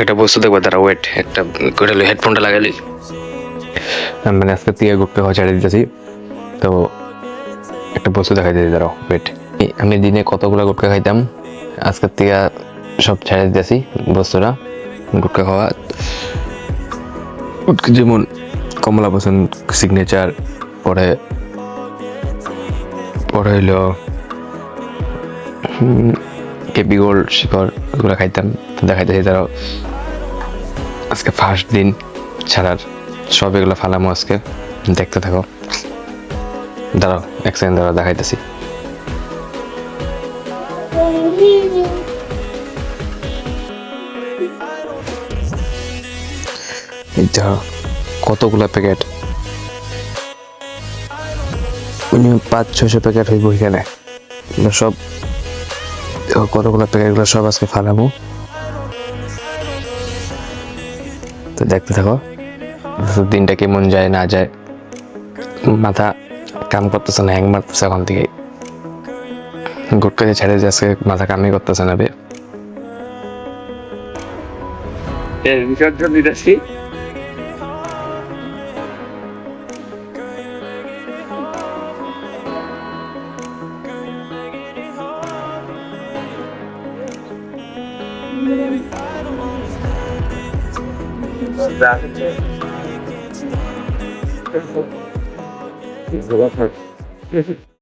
একটা বস্তু দেখবো, তারা ওয়েট একটা করে হেডফোনটা লাগালি। মানে আজকে তিয়া ঘুরতে হওয়া ছেড়ে দিতেছি, তো একটা বস্তু দেখা যায়, দাঁড়াও ওয়েট। আমি দিনে কতগুলো গুটকা খাইতাম, আজকের তিয়া সব ছেড়ে দিতেছি বস্তুটা গুটকা খাওয়া। যেমন কমলা পছন্দ, সিগনেচার, পরে পরে হইলো কেপি গোল্ড, শিখর, এগুলো খাইতাম। দেখাইতেছি তারাও আজকে ফার্স্ট দিন ছাড়ার, সব এগুলো ফালামো আজকে, দেখতে থাকো। দাঁড়াও এক সেকেন্ড, দাঁড়াও দেখাইতেছি। কতগুলো প্যাকেট, 500-600 প্যাকেট হইব এখানে। সব কতগুলো প্যাকেট, এগুলো সব আজকে ফালামো, তো দেখতে থাকো দিনটা কেমন যায় না যায়। মাথা কাম করতেছে না, হ্যাং মারতেছে এখন থেকে। গুটকা দিয়ে ছেড়ে যে আজকে মাথা কামই করতেছে না বে। বিসর্জন দিতেছি।